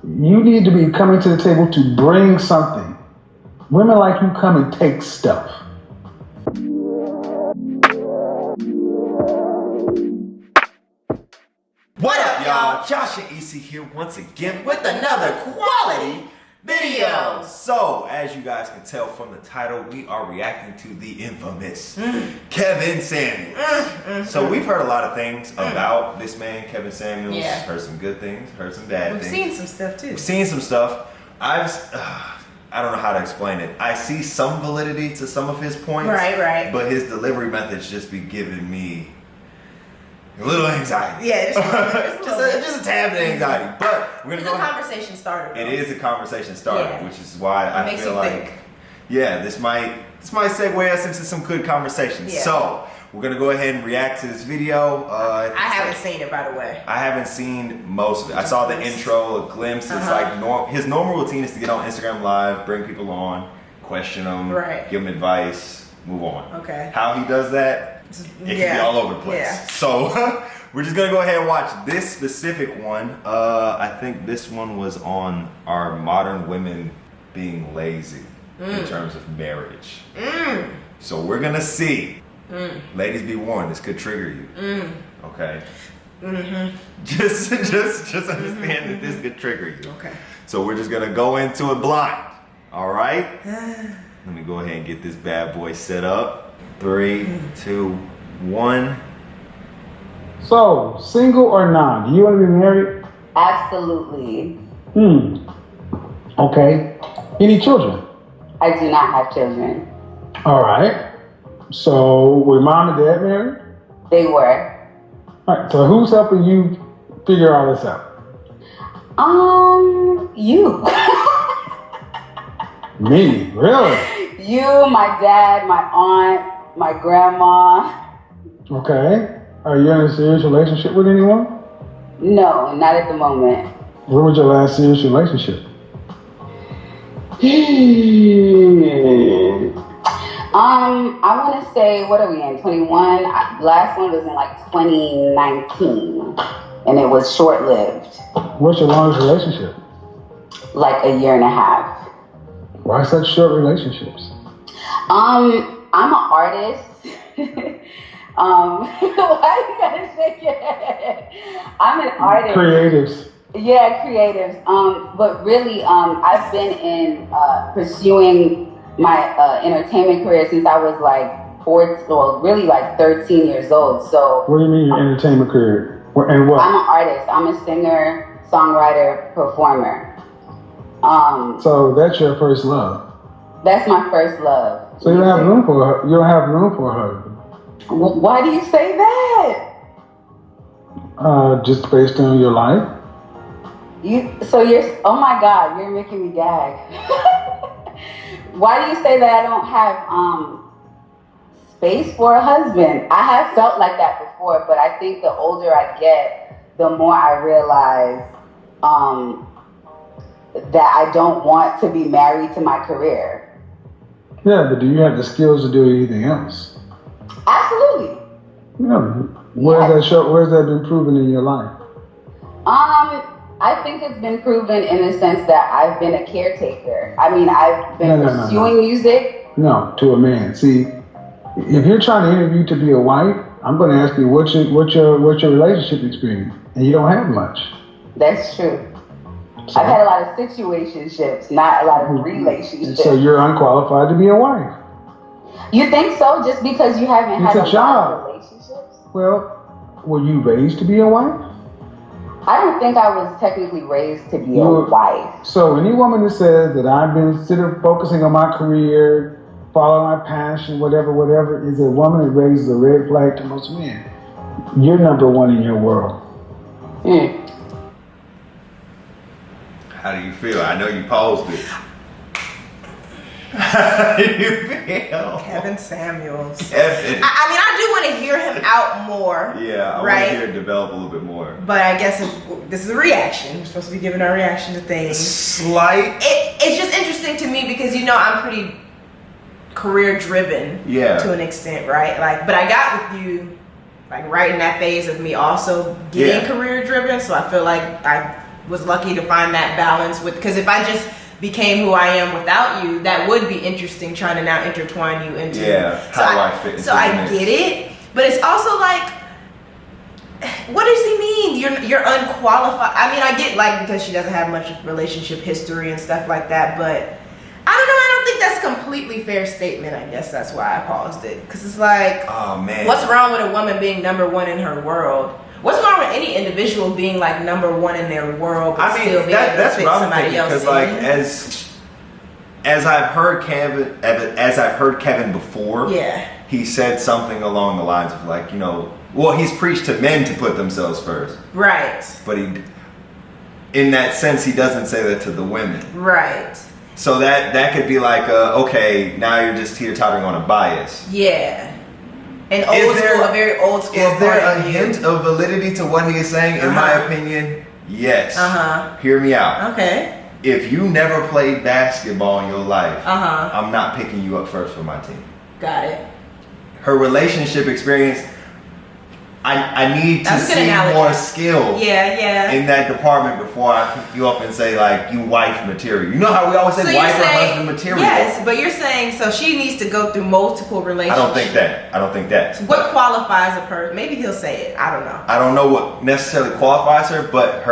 You need to be coming to the table to bring something. Women like you come and take stuff. What up, y'all? Josh and EC here once again with another quality video. So, as you guys can tell from the title, we are reacting to the infamous Kevin Samuels. So, we've heard a lot of things about this man, Kevin Samuels. Yeah. Heard some good things, heard some bad things. We've seen some stuff too. We've seen some stuff. I don't know how to explain it. I see some validity to some of his points. Right. But his delivery methods just be giving me a little anxiety. Yeah, it's just a tad bit of anxiety. But we're gonna go. It's a conversation starter. It is a conversation starter, Yeah. which is why I makes feel you like, think. yeah, this might segue us into some good conversations. Yeah. So we're gonna go ahead and react to this video. I haven't seen it, by the way. I haven't seen most of it. I saw the intro, a glimpse. It's like his normal routine is to get on Instagram Live, bring people on, question them, give them advice, move on. Okay. How he does that, it can be all over the place. Yeah. So we're just gonna go ahead and watch this specific one. I think this one was on our modern women being lazy in terms of marriage. So we're gonna see. Ladies, be warned. This could trigger you. Okay. Just understand that this could trigger you. Okay. So we're just gonna go into it blind. All right. Let me go ahead and get this bad boy set up. 3, 2, 1. So, single or non? Do you want to be married? Absolutely. Okay. Any children? I do not have children. All right. So, were mom and dad married? They were. All right. So, who's helping you figure all this out? You. Me? Really? You, my dad, my aunt, my grandma. Okay. Are you in a serious relationship with anyone? No, not at the moment. When was your last serious relationship? I want to say, what are we in, 21? Last one was in like 2019, and it was short-lived. What's your longest relationship? Like a year and a half. Why such short relationships? I'm an artist. Why you gotta shake your head? I'm an artist. Creatives. Yeah, creatives. But really, I've been in pursuing my entertainment career since I was like 14, well, really like 13 years old. So. What do you mean your entertainment career? And what? I'm an artist. I'm a singer, songwriter, performer. So that's your first love. That's my first love. So you don't have room for a husband. Why do you say that? Just based on your life. Oh my God, you're making me gag. Why do you say that I don't have space for a husband? I have felt like that before, but I think the older I get, the more I realize that I don't want to be married to my career. Yeah, but do you have the skills to do anything else? Absolutely. Yeah. Where's that been proven in your life? I think it's been proven in the sense that I've been a caretaker. I mean, I've been pursuing music. No, to a man. See, if you're trying to interview to be a wife, I'm going to ask you what's your relationship experience, and you don't have much. That's true. So, I've had a lot of situationships, not a lot of relationships. So you're unqualified to be a wife. You think so? Just because you haven't had a lot of relationships? Well, were you raised to be a wife? I don't think I was technically raised to be a wife. So any woman that says that I've been focusing on my career, following my passion, whatever, is a woman that raises a red flag to most men. You're number one in your world. How do you feel? I know you paused it. How do you feel? Kevin Samuels. Kevin. I mean, I do want to hear him out more. Yeah, I want to hear it develop a little bit more. But I guess this is a reaction. We're supposed to be giving our reaction to things. Slight. It's just interesting to me because, you know, I'm pretty career driven to an extent, right? Like, but I got with you like right in that phase of me also getting career driven. So I feel like I was lucky to find that balance with, because if I just became who I am without you, that would be interesting, trying to now intertwine you into. How do I fit into So I get it, but it's also like, what does he mean? You're unqualified. I mean, I get like because she doesn't have much relationship history and stuff like that, but I don't know. I don't think that's a completely fair statement. I guess that's why I paused it, because it's like, oh man, what's wrong with a woman being number one in her world? What's wrong with any individual being like number one in their world, but still being able to fit somebody else in? Because like as I've heard Kevin before, he said something along the lines of like, you know, well, he's preached to men to put themselves first, right? But in that sense, he doesn't say that to the women, right? So that could be like, okay, now you're just teeter-tottering on a bias. Yeah. An old school, a very old school. Is there a hint of validity to what he is saying? In my opinion, yes. Hear me out. Okay. If you never played basketball in your life, I'm not picking you up first for my team. Got it. Her relationship experience, I need to see more skill in that department before I pick you up and say like, you wife material. You know how we always say wife or husband material? Yes, but you're saying so she needs to go through multiple relationships. I don't think that. What qualifies a person? Maybe he'll say it. I don't know. I don't know what necessarily qualifies her, but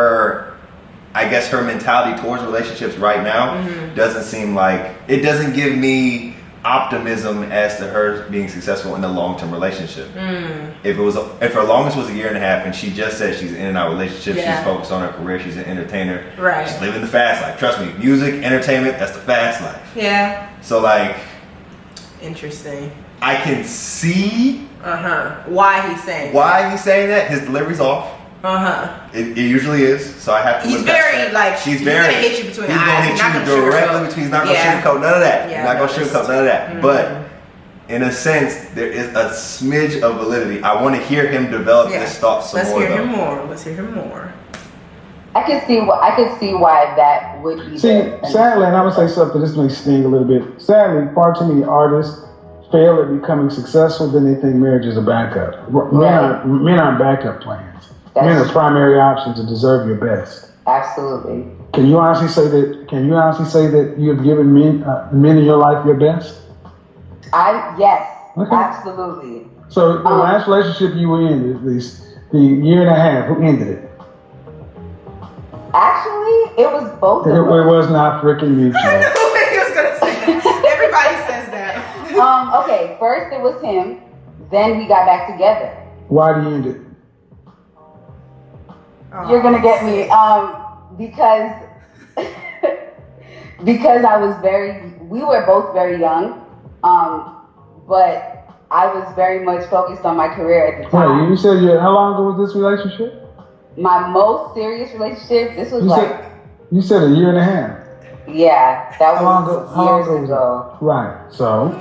I guess her mentality towards relationships right now doesn't seem like, it doesn't give me optimism as to her being successful in a long-term relationship. If her longest was 1.5 years and she just said she's in and out relationships, she's focused on her career, she's an entertainer, she's living the fast life. Trust me, music, entertainment, that's the fast life. Yeah. So like, interesting. I can see why he's saying that. His delivery's off. It usually is. So I have to. He's very like. He's gonna hit you between the eyes. He's gonna hit you directly between. He's not gonna sugarcoat none of that. He's not gonna sugarcoat none of that. But in a sense, there is a smidge of validity. I want to hear him develop his thoughts some more. Let's hear him more. I can see why that would be. Sadly, and I'm gonna say something. This may sting a little bit. Sadly, far too many artists fail at becoming successful. Then they think marriage is a backup. Men aren't backup plans. Men are primary options to deserve your best. Absolutely. Can you honestly say that you have given men in your life your best? Yes. Okay. Absolutely. So the last relationship you were in, at least the 1.5 years, who ended it? Actually, it was both of us. It was not freaking mutual. I knew he was gonna say that. Everybody says that. Okay, first it was him, then we got back together. Why did you end it? You're gonna get me, because we were both very young, but I was very much focused on my career at the time. Wait, you said how long ago was this relationship? My most serious relationship, this was you said 1.5 years. Yeah, that was years ago. Right, so.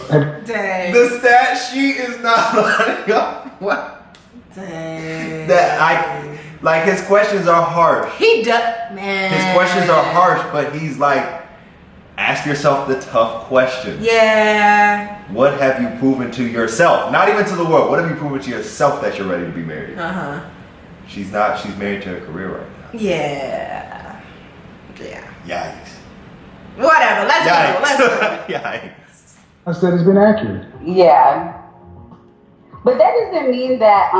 Dang. The stat sheet is not lining up. What? Dang. Like his questions are harsh. He does, man. His questions are harsh, but he's like, ask yourself the tough questions. Yeah. What have you proven to yourself? Not even to the world. What have you proven to yourself that you're ready to be married? She's not. She's married to her career right now. Yeah. Yikes. Whatever. Let's go. Yikes. I said it's been accurate. Yeah. But that doesn't mean that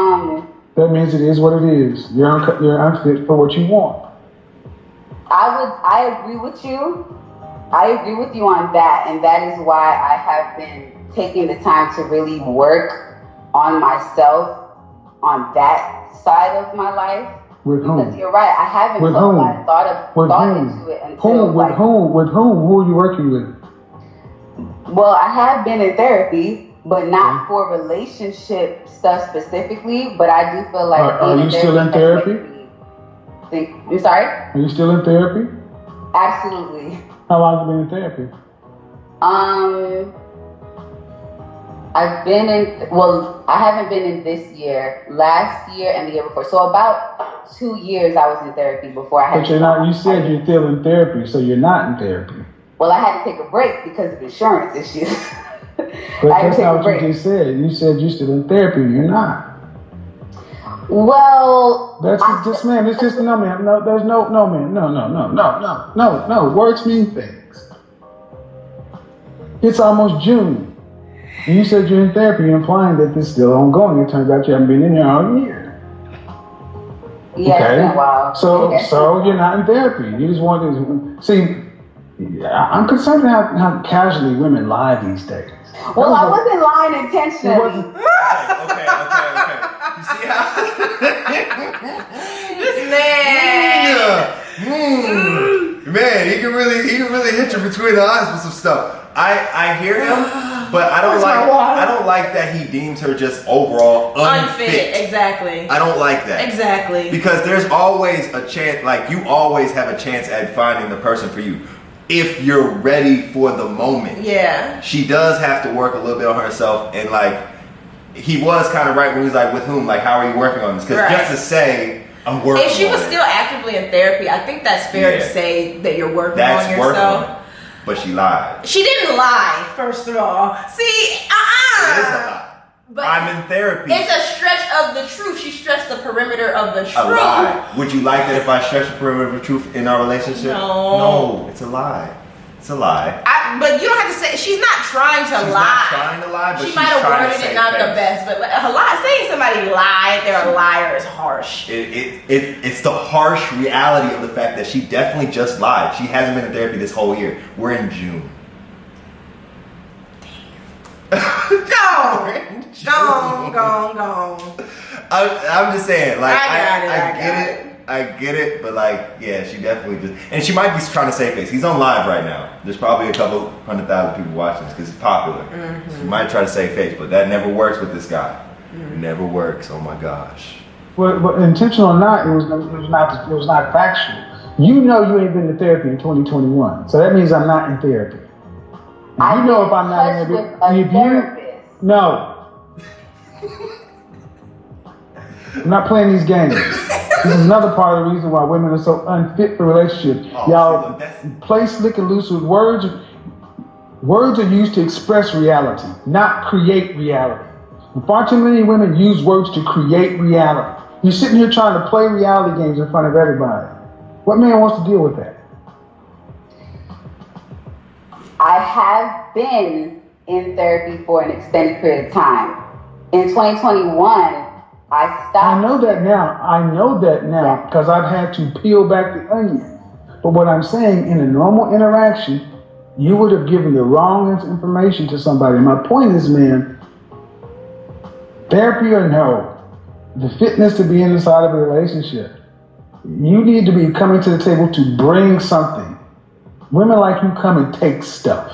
that means it is what it is. You're unfit for what you want. I agree with you. I agree with you on that, and that is why I have been taking the time to really work on myself on that side of my life. With whom? Because you're right, I haven't put my thought into it until With whom? Who are you working with? Well, I have been in therapy, but not for relationship stuff specifically. But I do feel like are you still in therapy? I'm sorry? Are you still in therapy? Absolutely. How long have you been in therapy? I've been in, I haven't been in this year, last year and the year before. So about 2 years I was in therapy before I had. But you're not, you said you're still in therapy, so you're not in therapy. Well, I had to take a break because of insurance issues. But that's not what you just said. You said you're still in therapy. You're not. Well, That's just man. It's just no man. No, there's no man. No. Words mean things. It's almost June. And you said you're in therapy, you're implying that this is still ongoing. It turns out you haven't been in there all year. Yeah, it's been a while. So you're not in therapy. You just want to see. I'm concerned how casually women lie these days. Well, I wasn't lying intentionally. Okay. You see how? This man. Man, he can really hit you between the eyes with some stuff. I hear him, but I don't like that he deems her just overall unfit. Exactly. I don't like that. Exactly. Because there's always a chance, like you always have a chance at finding the person for you. If you're ready for the moment. Yeah. She does have to work a little bit on herself, and like he was kind of right when he was like, with whom? Like, how are you working on this? Because just to say, I'm working on it. If she was still actively in therapy, I think that's fair to say that you're working on yourself. Working on it. But she lied. She didn't lie, first of all. See, It is a lie. But I'm in therapy. It's a stretch of the truth. She stretched the perimeter of the truth. A lie. Would you like that if I stretch the perimeter of the truth in our relationship? No, it's a lie. It's a lie. But you don't have to say. She's not trying to lie. She's not trying to lie, but she might have worded it not the best. But saying somebody lied, they're a liar is harsh. It's the harsh reality of the fact that she definitely just lied. She hasn't been in therapy this whole year. We're in June. Gone. I'm just saying, like, I get it, but like, yeah, she definitely just, and she might be trying to save face. He's on live right now. There's probably a couple 100,000 people watching this because it's popular. Mm-hmm. She might try to save face, but that never works with this guy. Mm-hmm. It never works. Oh my gosh. But intentional or not, it was not factual. You know you ain't been to therapy in 2021, so that means I'm not in therapy. And you know if I'm not in therapy, no. I'm not playing these games. This is another part of the reason why women are so unfit for relationships. Y'all play slick and loose with words. Words are used to express reality, not create reality. And far too many women use words to create reality. You're sitting here trying to play reality games in front of everybody. What man wants to deal with that? I have been in therapy for an extended period of time. In 2021, I stopped. I know that now because I've had to peel back the onion. But what I'm saying, in a normal interaction, you would have given the wrong information to somebody. My point is, man, therapy or no, the fitness to be inside of a relationship, you need to be coming to the table to bring something. Women like you come and take stuff.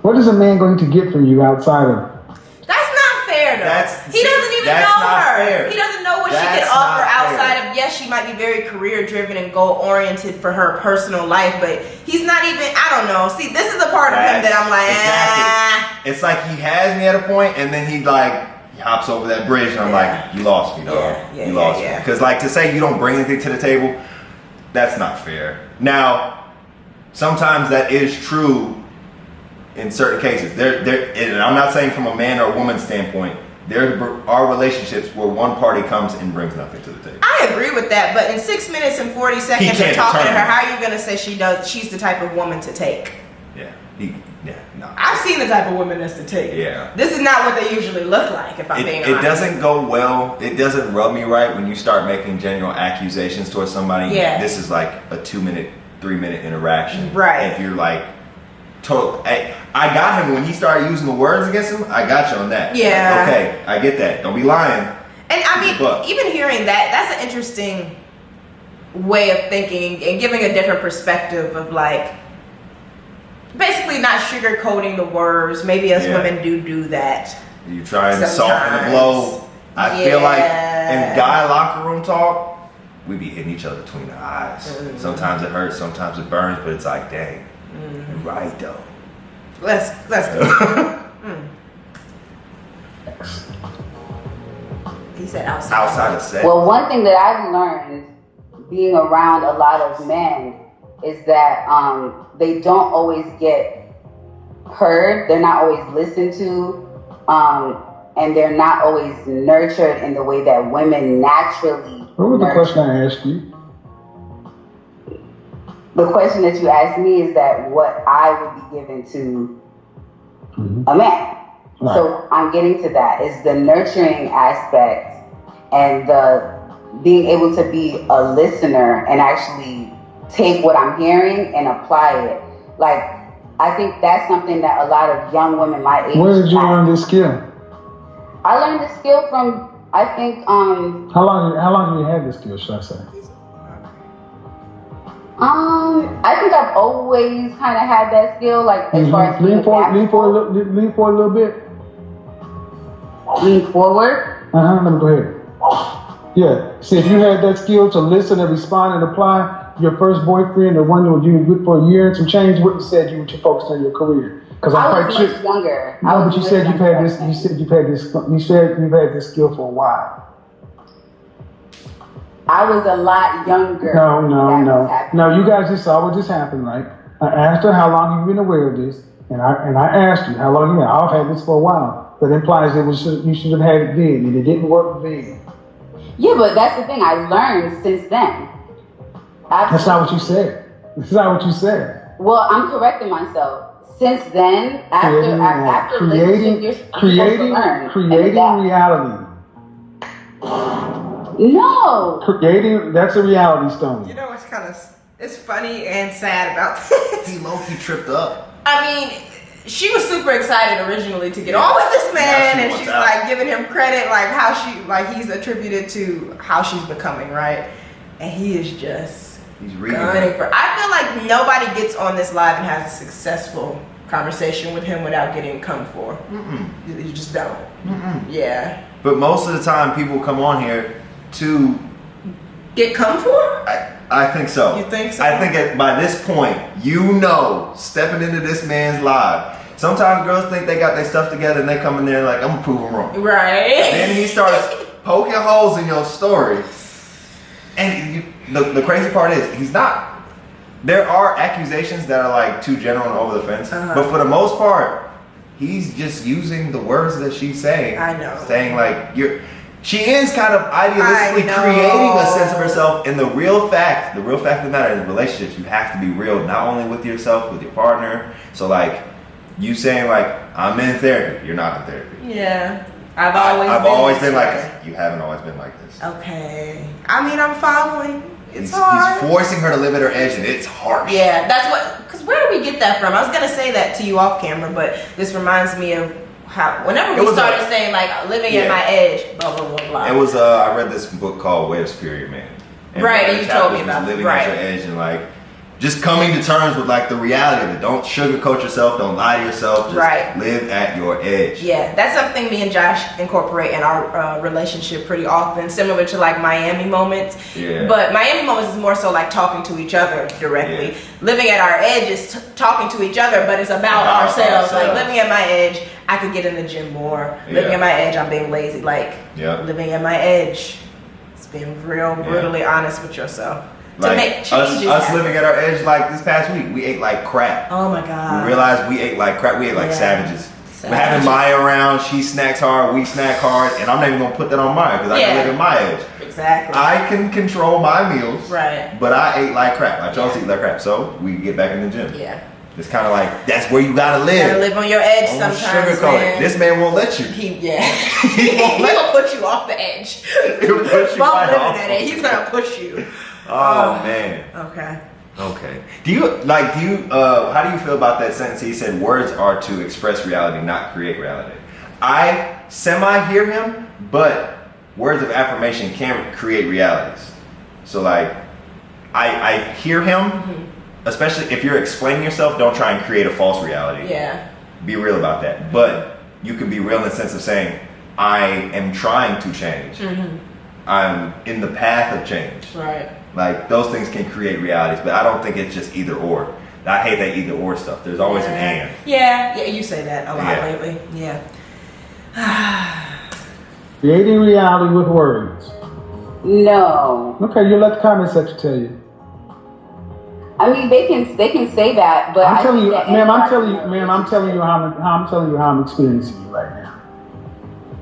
What is a man going to get from you outside of? That's not fair, though. He doesn't even know her. Fair. He doesn't know what she can offer outside of. Yes, she might be very career-driven and goal-oriented for her personal life, but he's not even. I don't know. See, this is the part of him that I'm like, exactly. It's like he has me at a point, and then he hops over that bridge, and I'm like, you lost me, dog. You lost me. Because like to say you don't bring anything to the table, that's not fair. Now, sometimes that is true in certain cases. And I'm not saying from a man or a woman standpoint. There are relationships where one party comes and brings nothing to the table. I agree with that, but in 6 minutes and 40 seconds of talking to her, how are you going to say she's the type of woman to take? No. I've seen the type of woman that's to take. Yeah. This is not what they usually look like, if I'm being honest. It doesn't go well. It doesn't rub me right when you start making general accusations towards somebody. Yeah. This is like a 2-minute, 3-minute interaction. Right. If you're like, I got him when he started using the words against him. I got you on that. Yeah. Okay, I get that. Don't be lying. And I mean, even hearing that's an interesting way of thinking and giving a different perspective of like, basically not sugarcoating the words. Maybe us women do that. You trying to soften the blow. I feel like in guy locker room talk, we be hitting each other between the eyes. Mm-hmm. Sometimes it hurts, sometimes it burns, but it's like, dang, you're right though. Let's go. He said outside of sex. Well, one thing that I've learned being around a lot of men is that they don't always get heard. They're not always listened to. and they're not always nurtured in the way that women naturally. What was the nurture. question I asked you? The question that you asked me is that what I would be given to a man. Right. So I'm getting to that is the nurturing aspect and the being able to be a listener and actually take what I'm hearing and apply it. Like, I think that's something that a lot of young women my age. Where did you learn this skill? I learned this skill from, I think, How long have you had this skill, should I say? I think I've always kind of had that skill, like as far as lean forward a little bit. Lean forward. Let me go ahead. Yeah. See, if you had that skill to listen and respond and apply, your first boyfriend, the one that you were with for a year and some change, wouldn't have said you were focused on your career. Because I was much younger. No, but you said you've had this. You said you've had this skill for a while. I was a lot younger. No. You guys just saw what just happened, right? I asked her how long you've been aware of this, and I asked you how long you been. I've had this for a while. That implies that you should have had it then, and it didn't work then. Yeah, but that's the thing. I learned since then. That's not what you said. That's not what you said. Well, I'm correcting myself. Since then, after creating reality. No. Creating, that's a reality stone. You know, it's funny and sad about this. He low-key tripped up. I mean, she was super excited originally to get on with this man, and she's like giving him credit, like how he's attributed to how she's becoming, right? And he is just gunning for. I feel like nobody gets on this live and has a successful conversation with him without getting come for. You just don't. Yeah. But most of the time, people come on here to get come for. I think so. You think so? I think by this point, stepping into this man's live. Sometimes girls think they got their stuff together and they come in there like, I'm gonna prove them wrong. Right. Then he starts poking holes in your story. And the crazy part is, he's not. There are accusations that are like too general and over the fence. But for the most part, he's just using the words that she's saying. I know. Saying like, she is kind of idealistically creating a sense of herself. And the real fact of the matter is, relationships, you have to be real, not only with yourself, with your partner. So like, you saying like, I'm in therapy, you're not in therapy. Yeah. I've always been like this. You haven't always been like this. Okay. I mean, I'm following. He's hard. forcing her to live at her edge, and it's harsh. Yeah, that's because where do we get that from? I was gonna say that to you off camera, but this reminds me of how whenever we started saying like living at my edge, blah blah blah blah. It was I read this book called Way of Superior Man. And right, you told me about living at your edge and like just coming to terms with like the reality of it. Don't sugarcoat yourself. Don't lie to yourself. Just live at your edge. Yeah, that's something me and Josh incorporate in our relationship pretty often, similar to like Miami moments. Yeah. But Miami moments is more so like talking to each other directly. Yeah. Living at our edge is talking to each other, but it's about ourselves. Like living at my edge, I could get in the gym more. Yeah. Living at my edge, I'm being lazy. Like living at my edge, it's being real brutally honest with yourself. To make changes. Us living at our edge, like this past week, we ate like crap. Oh my God. We realized we ate like crap. We ate like savages. We're having Maya around. She snacks hard. We snack hard. And I'm not even going to put that on Maya because I can live at my edge. Exactly. I can control my meals. Right. But I ate like crap. I chose to eat like crap. So we get back in the gym. Yeah. It's kind of like, that's where you got to live. You got to live on your edge sometimes, man. This man won't let you. He will put you off the edge. He'll push you right off. He's going to push you. Oh man. Okay. Do you how do you feel about that sentence? He said words are to express reality, not create reality. I hear him, but words of affirmation can create realities. So like I hear him, especially if you're explaining yourself, don't try and create a false reality. Yeah. Be real about that. But you can be real in the sense of saying, I am trying to change. I'm in the path of change. Right. Like those things can create realities, but I don't think it's just either or. I hate that either or stuff. There's always an and. Yeah, you say that a lot lately. Yeah. Creating reality with words. No. Okay, you let the comment section tell you. I mean, they can say that, but I'm telling you how I'm experiencing you right now.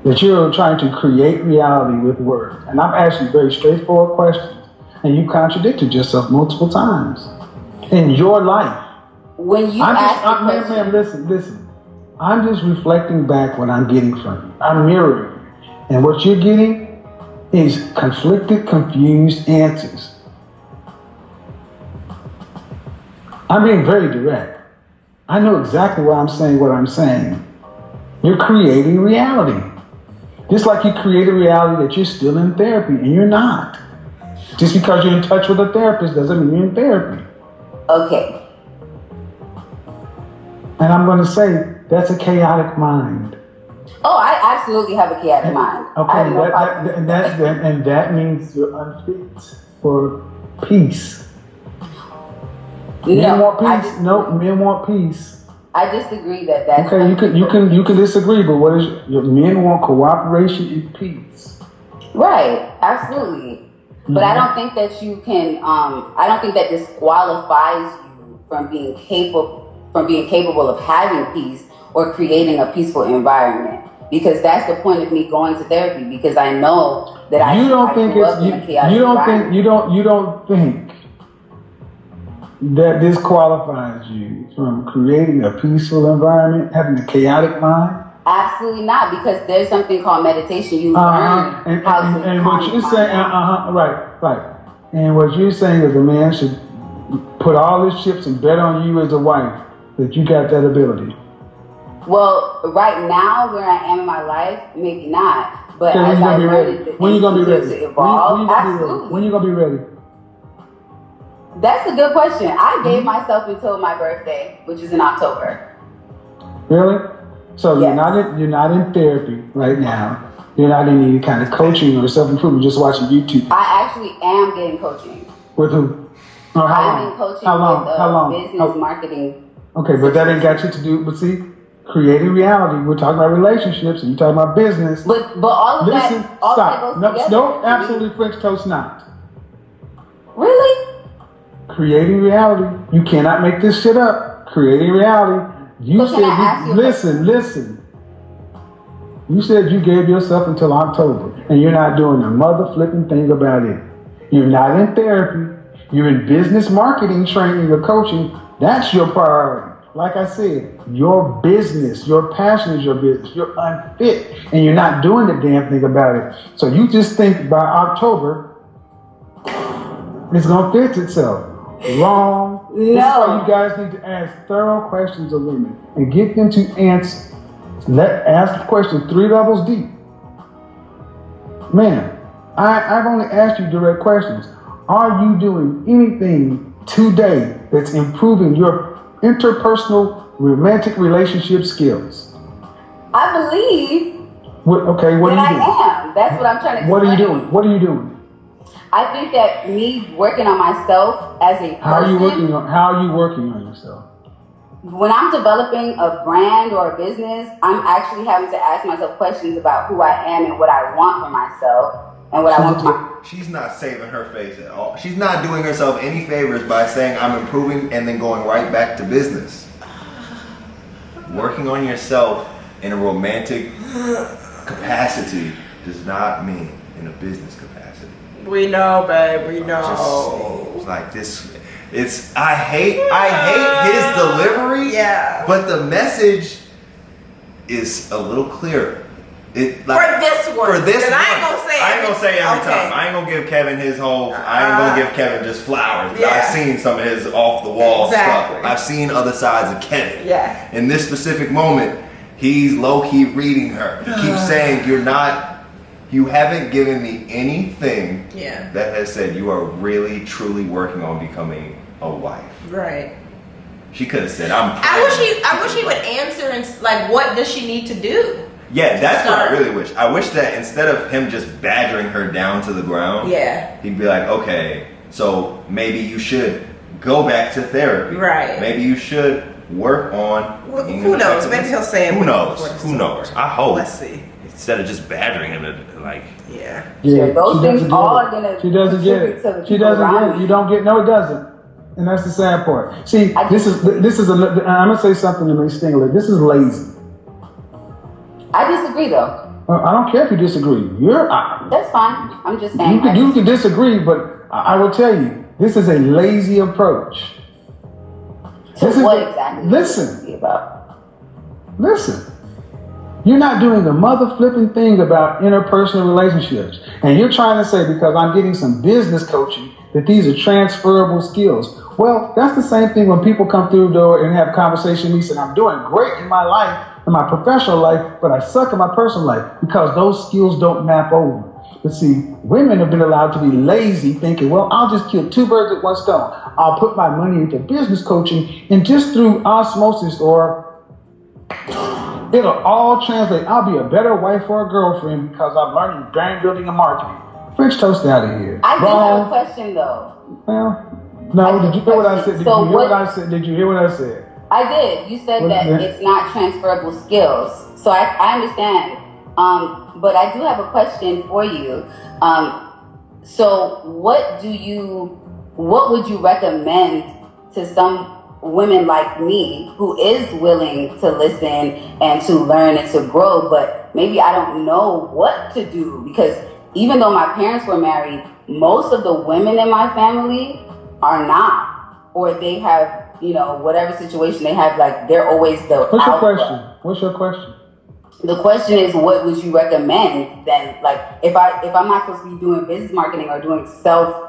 that you're trying to create reality with words. And I've asked you very straightforward questions, and you contradicted yourself multiple times in your life. When you ma'am, listen. I'm just reflecting back what I'm getting from you. I'm mirroring. And what you're getting is conflicted, confused answers. I'm being very direct. I know exactly why I'm saying what I'm saying. You're creating reality. Just like you create a reality that you're still in therapy, and you're not. Just because you're in touch with a therapist doesn't mean you're in therapy. Okay. And I'm going to say, that's a chaotic mind. Oh, I absolutely have a chaotic mind. Okay, that means you're unfit for peace. Men want peace. Men want peace. I disagree that that's okay. You can disagree, but what is your men want cooperation and peace? Right, absolutely. But I don't think that you can. I don't think that disqualifies you from being capable of having peace or creating a peaceful environment. Because that's the point of me going to therapy. Because I know that you don't think that disqualifies you from creating a peaceful environment, having a chaotic mind? Absolutely not, because there's something called meditation. You learn and what you're saying, right. And what you're saying is a man should put all his chips and bet on you as a wife that you got that ability. Well, right now, where I am in my life, maybe not. But as I learned when you gonna be ready? To evolve, absolutely. When you gonna be ready? That's a good question. I gave myself until my birthday, which is in October. Really? So yes. you're not in therapy right now. You're not in any kind of coaching or self-improvement. Just watching YouTube. I actually am getting coaching. With who? I'm in coaching with business marketing. Okay, but that ain't got you to do. But see, creating reality. We're talking about relationships, and you're talking about business. But all of Listen, that. All stop. of that goes together. No, absolutely French toast not. Really? Creating reality. You cannot make this shit up. Creating reality. You said, listen. You said you gave yourself until October, and you're not doing a mother flipping thing about it. You're not in therapy. You're in business marketing training or coaching. That's your priority. Like I said, your business, your passion is your business. You're unfit, and you're not doing the damn thing about it. So you just think by October, it's going to fix itself. Wrong. No. This is why you guys need to ask thorough questions of women and get them to answer. Ask the question 3 levels deep. Man, I've only asked you direct questions. Are you doing anything today that's improving your interpersonal romantic relationship skills? I believe. What are you doing? I am. That's what I'm trying to explain. What are you doing? I think that me working on myself as a person. How are you working on yourself? When I'm developing a brand or a business, I'm actually having to ask myself questions about who I am and what I want for myself and what I want for my. She's not saving her face at all. She's not doing herself any favors by saying I'm improving and then going right back to business. Working on yourself in a romantic capacity does not mean in a business capacity. We know, babe. We know. It's like this. I hate his delivery. Yeah. But the message is a little clearer. For this one. I ain't gonna say every okay. time. I ain't gonna give Kevin his whole. I ain't gonna give Kevin just flowers. Yeah. I've seen some of his off the wall exactly. stuff. I've seen other sides of Kevin. Yeah. In this specific moment, he's low key reading her. He keeps saying, You haven't given me anything that has said you are really, truly working on becoming a wife. Right. She could have said, I'm pregnant. I wish he would answer and like, what does she need to do? Yeah, that's what I really wish. I wish that instead of him just badgering her down to the ground, he'd be like, okay, so maybe you should go back to therapy. Right. Maybe you should work on. Who knows? Maybe he'll say it. Who knows? I hope. Let's see. Instead of just badgering him, like. Yeah. Those things all are gonna. She doesn't get it. She doesn't get it. You don't get. No, it doesn't. And that's the sad part. See, this is. I'm gonna say something that may sting a little. This is lazy. I disagree, though. I don't care if you disagree. That's fine. I'm just saying. You can disagree, but I will tell you, this is a lazy approach. So what exactly? Listen. You're not doing the mother flipping thing about interpersonal relationships. And you're trying to say, because I'm getting some business coaching, that these are transferable skills. Well, that's the same thing when people come through the door and have a conversation with me and I'm doing great in my life, in my professional life, but I suck in my personal life because those skills don't map over. But see, women have been allowed to be lazy, thinking, well, I'll just kill two birds with one stone. I'll put my money into business coaching, and just through osmosis or it'll all translate. I'll be a better wife or a girlfriend because I'm learning brand building and marketing. French toast out of here. I do have a question though. Well, no, did you hear what I said? Did you hear what I said? I did. You said that it's not transferable skills. So I understand. But I do have a question for you. So what would you recommend to some women like me who is willing to listen and to learn and to grow, but maybe I don't know what to do? Because even though my parents were married, most of the women in my family are not, or they have, whatever situation they have, like they're always the What's alpha. What's your question? The question is, what would you recommend then? Like, if I'm not supposed to be doing business marketing or doing self,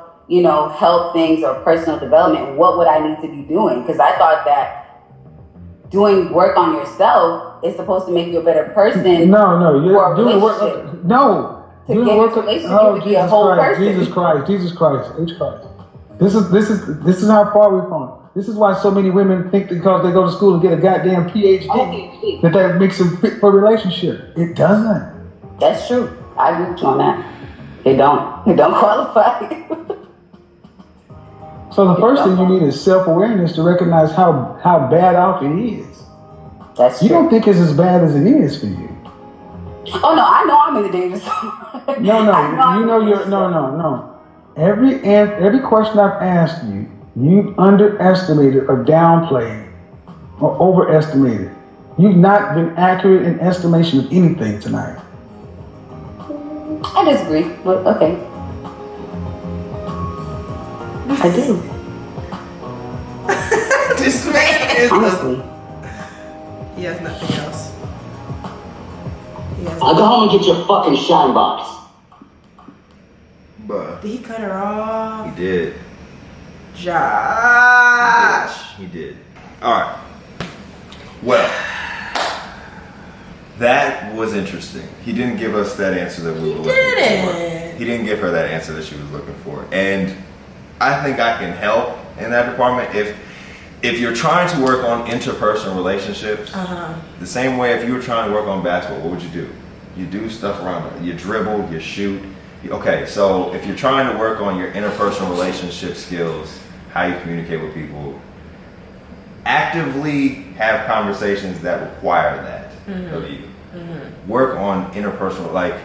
help things or personal development, what would I need to be doing? Because I thought that doing work on yourself is supposed to make you a better person. No, you're doing work. No. To get into a relationship, you have to be a whole person. Jesus Christ. H Christ. This is how far we've gone. This is why so many women think because they go to school and get a goddamn PhD that makes them fit for a relationship. It doesn't. That's true. I agree with you on that. It don't qualify. So the first thing you need is self-awareness to recognize how bad off it is. That's true. You don't think it's as bad as it is for you. Oh no, I know I'm in the danger zone. No. Every question I've asked you, you've underestimated or downplayed or overestimated. You've not been accurate in estimation of anything tonight. I disagree, but okay. I do. This man is honestly. He has nothing else. I'll go home and get your fucking shine box. Bruh. Did he cut her off? He did. Josh. He did. Alright. Well, that was interesting. He didn't give us that answer that we were looking for. He didn't give her that answer that she was looking for. And I think I can help in that department if you're trying to work on interpersonal relationships. The same way if you were trying to work on basketball, what would you do? You do stuff around it. You dribble, you shoot. Okay, so if you're trying to work on your interpersonal relationship skills, how you communicate with people, actively have conversations that require that of you. Work on interpersonal, like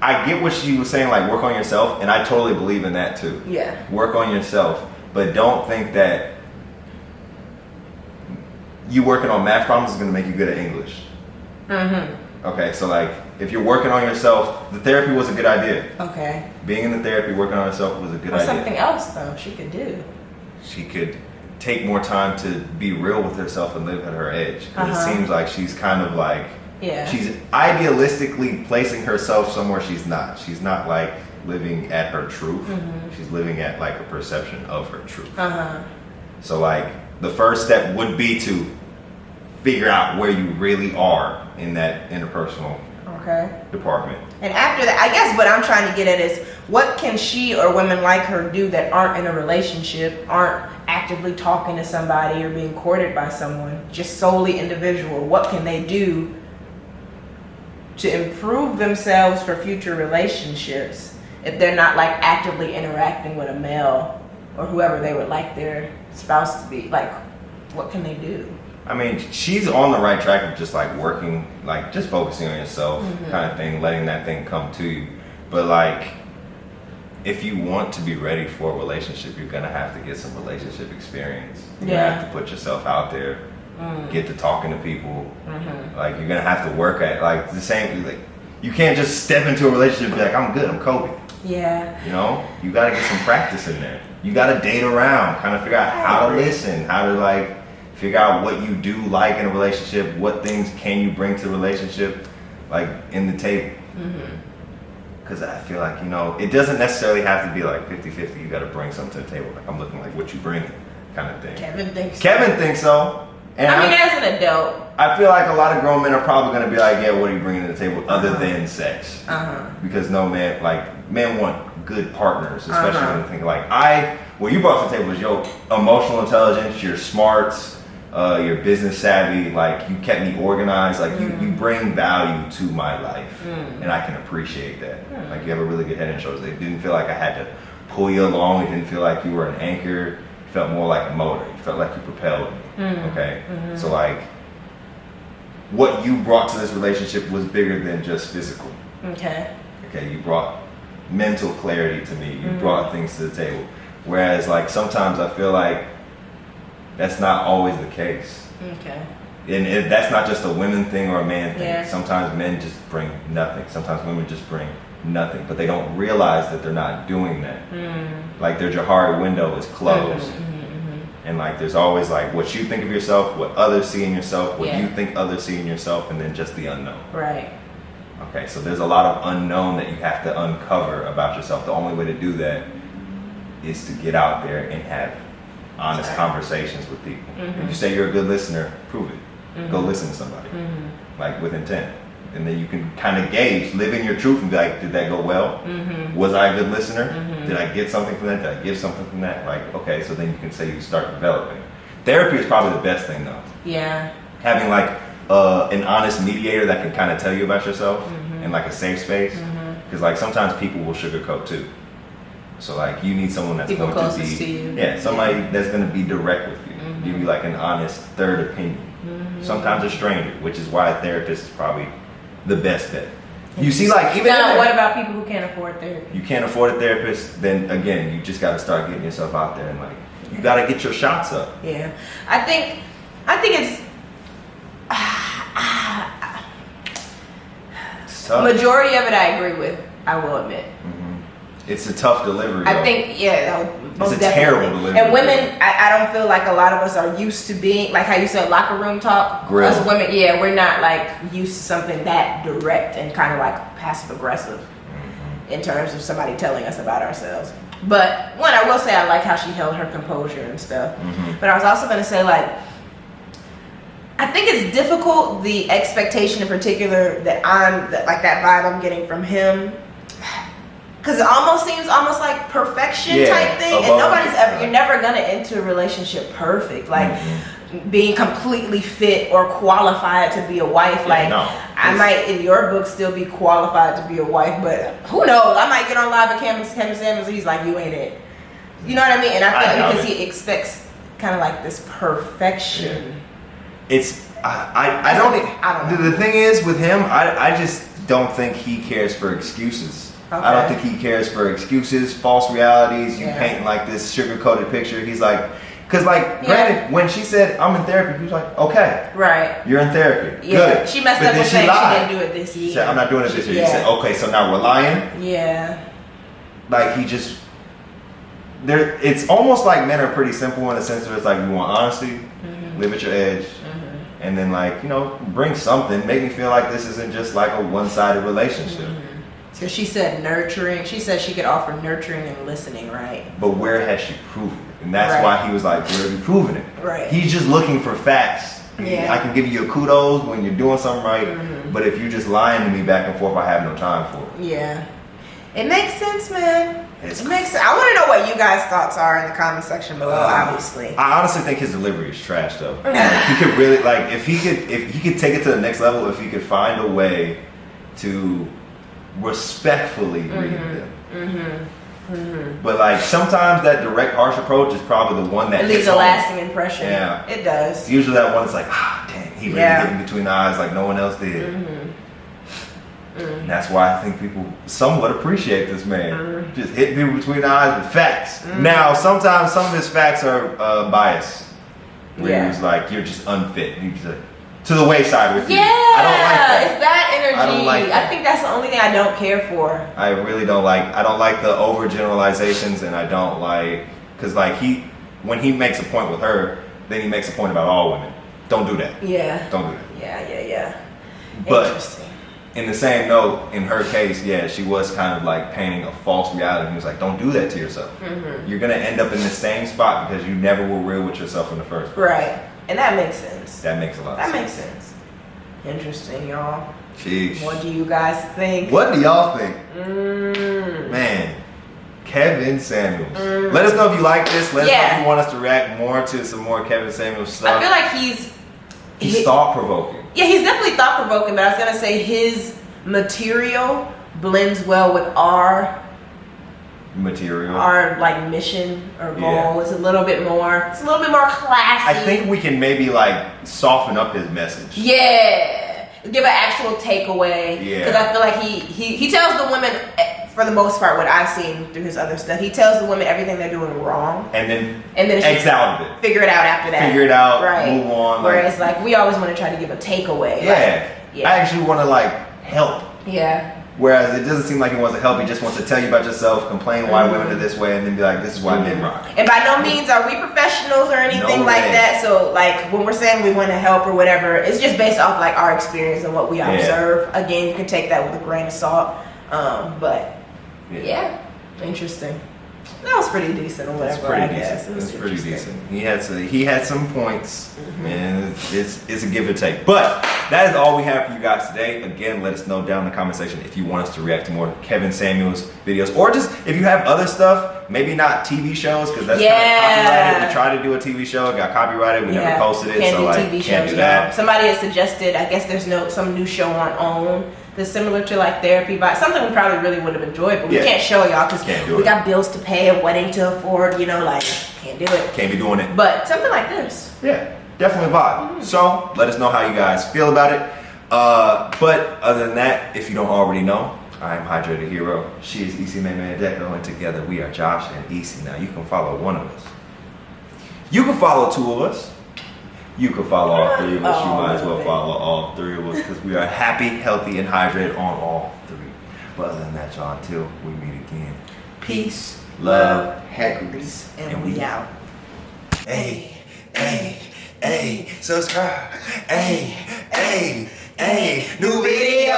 I get what she was saying, like work on yourself, and I totally believe in that too. Yeah. Work on yourself, but don't think that you working on math problems is going to make you good at English. Okay, so like if you're working on yourself, the therapy was a good idea. Okay. Being in the therapy, working on herself was a good What's idea. something else though she could do? She could take more time to be real with herself and live at her edge. Because it seems like she's kind of like, she's idealistically placing herself somewhere she's not. She's not like living at her truth. She's living at like a perception of her truth. So like the first step would be to figure out where you really are in that interpersonal department. And after that, I guess what I'm trying to get at is what can she or women like her do that aren't in a relationship, aren't actively talking to somebody or being courted by someone, just solely individual? What can they do to improve themselves for future relationships if they're not like actively interacting with a male or whoever they would like their spouse to be? Like, what can they do? I mean, she's on the right track of just like working, like just focusing on yourself kind of thing, letting that thing come to you. But like, if you want to be ready for a relationship, you're going to have to get some relationship experience. You have to put yourself out there. get to talking to people. Like you're gonna have to work at like the same. Like you can't just step into a relationship and be like, I'm good, I'm Kobe. Yeah. You know, you got to get some practice in there. You got to date around, kind of figure out how to listen, how to like figure out what you do like in a relationship, what things can you bring to the relationship, like in the table. Because I feel like, you know, it doesn't necessarily have to be like 50-50. You got to bring something to the table. Like I'm looking like what you bring, kind of thing. Kevin thinks so. And I mean, as an adult. I feel like a lot of grown men are probably going to be like, yeah, what are you bringing to the table other than sex? Because no man, like men want good partners, especially when they think like what you brought to the table was your emotional intelligence, your smarts, your business savvy, like you kept me organized, like you bring value to my life, and I can appreciate that. Like you have a really good head and shoulders. It didn't feel like I had to pull you along. It didn't feel like you were an anchor. It felt more like a motor. It felt like you propelled me. Okay, so like what you brought to this relationship was bigger than just physical. Okay, you brought mental clarity to me. You brought things to the table. Whereas like sometimes I feel like that's not always the case. And that's not just a women thing or a man thing. Sometimes men just bring nothing. Sometimes women just bring nothing, but they don't realize that they're not doing that. Like their Johari window is closed. And like there's always like what you think of yourself, what others see in yourself, what you think others see in yourself, and then just the unknown. Right. Okay, so there's a lot of unknown that you have to uncover about yourself. The only way to do that is to get out there and have honest conversations with people. If you say you're a good listener, prove it. Go listen to somebody, like with intent. And then you can kind of gauge, live in your truth and be like, did that go well? Was I a good listener? Did I get something from that? Did I give something from that? Like, okay, so then you can say you start developing. Therapy is probably the best thing though. Yeah. Having like an honest mediator that can kind of tell you about yourself in like a safe space. Because like sometimes people will sugarcoat too. So like you need someone that's going to be, to you. Somebody that's going to be direct with you. Give you like an honest third opinion. Sometimes a stranger, which is why a therapist is probably the best bet. You see, like even now, what about people who can't afford therapy? You can't afford a therapist, then again, you just got to start getting yourself out there and like you got to get your shots up. Yeah, I think it's tough. Majority of it I agree with. I will admit. It's a tough delivery. I think, most it's a terrible delivery. And women, I don't feel like a lot of us are used to being, like how you said, locker room talk. Grill. Us women, we're not like used to something that direct and kind of like passive aggressive in terms of somebody telling us about ourselves. But one, I will say I like how she held her composure and stuff. But I was also going to say like, I think it's difficult, the expectation in particular that that vibe I'm getting from him. Because it almost seems like perfection type thing. And you're never going to enter a relationship perfect. Like being completely fit or qualified to be a wife. I might, in your book, still be qualified to be a wife. But who knows? I might get on live with Kevin Samuels and he's like, you ain't it. You know what I mean? And I feel like because he expects kind of like this perfection. It's, I don't know. The thing is with him, I just don't think he cares for excuses. Okay. I don't think he cares for excuses, false realities. You paint like this sugar-coated picture. He's like, because like, granted, when she said I'm in therapy, he was like, okay, right, you're in therapy, good. She messed up with saying she didn't do it this year. She said, I'm not doing it this year. He said, okay, so now we're lying. Yeah. Like he just, it's almost like men are pretty simple in the sense that it's like we want honesty, live at your edge. And then like, bring something, make me feel like this isn't just like a one-sided relationship. Because she said nurturing. She said she could offer nurturing and listening, right? But where has she proven it? And that's why he was like, where have you proven it? Right. He's just looking for facts. I can give you a kudos when you're doing something right, but if you're just lying to me back and forth, I have no time for it. Yeah. It makes sense, man. It makes sense. I want to know what you guys' thoughts are in the comment section below, obviously. I honestly think his delivery is trash, though. He could really, like, if he could take it to the next level, if he could find a way to respectfully read them. But like sometimes that direct harsh approach is probably the one that leaves a lasting impression. Yeah, it does. It's usually that one that's like, dang, he really hit me between the eyes like no one else did. And that's why I think people somewhat appreciate this man. Just hitting people between the eyes with facts. Now sometimes some of his facts are biased. Where he was like, you're just unfit. You just to the wayside with you. Yeah, I don't like that. It's that energy. I don't like that. I think that's the only thing I don't care for. I really don't like. I don't like the overgeneralizations, and I don't like because like when he makes a point with her, then he makes a point about all women. Don't do that. Yeah. Don't do that. Yeah. But Interesting. in the same note, in her case, yeah, she was kind of like painting a false reality. He was like, don't do that to yourself. Mm-hmm. You're gonna end up in the same spot because you never were real with yourself in the first place. Right. And that makes sense. That makes a lot of sense. That makes sense. Interesting, y'all. Sheesh. What do you guys think? What do y'all think? Man, Kevin Samuels. Let us know if you like this. Let us know if you want us to react more to some more Kevin Samuels stuff. I feel like he's thought-provoking. Yeah, he's definitely thought-provoking, but I was going to say his material blends well with our like mission or goal. Yeah. It's a little bit more classy. I think we can maybe like soften up his message. Yeah. Give an actual takeaway. Yeah. Because I feel like he tells the women, for the most part, what I've seen through his other stuff, he tells the women everything they're doing wrong. And then it's out of it. Figure it out after that. Figure it out, right. Move on. Whereas like we always want to try to give a takeaway. Yeah. I actually want to like help. Yeah. Whereas it doesn't seem like he wants to help. He just wants to tell you about yourself, complain why women are this way, and then be like, this is why men rock. And by no means are we professionals or anything No like way. that. So like when we're saying we want to help or whatever, it's just based off like our experience and what we observe. Again, you can take that with a grain of salt. But yeah, interesting. That was pretty decent or whatever. It's pretty I decent. guess. It was It's pretty interesting. decent. He had some points, and it's a give or take. But that is all we have for you guys today. Again, let us know down in the comment section if you want us to react to more Kevin Samuels videos, or just if you have other stuff, maybe not TV shows, because that's kind of copyrighted. We tried to do a TV show, it got copyrighted, we never posted it, Can't so do like TV can't shows, do that. y'all. Somebody had suggested, I guess there's some new show on OWN that's similar to like therapy, but something we probably really would have enjoyed, but we can't show y'all because we got bills to pay, a wedding to afford, you know, like can't do it. Can't be doing it. But something like this. Yeah, definitely vibe. So let us know how you guys feel about it. But other than that, if you don't already know, I am Hydrated Hero. She is Isimeme Edeko, and together we are Josh and Isi. Now you can follow one of us. You can follow two of us. You can follow all three of us. You might as well follow all three of us because we are happy, healthy, and hydrated on all three. But other than that, y'all, until we meet again, Peace, love, happiness, and we out. Hey, subscribe. Hey, new video.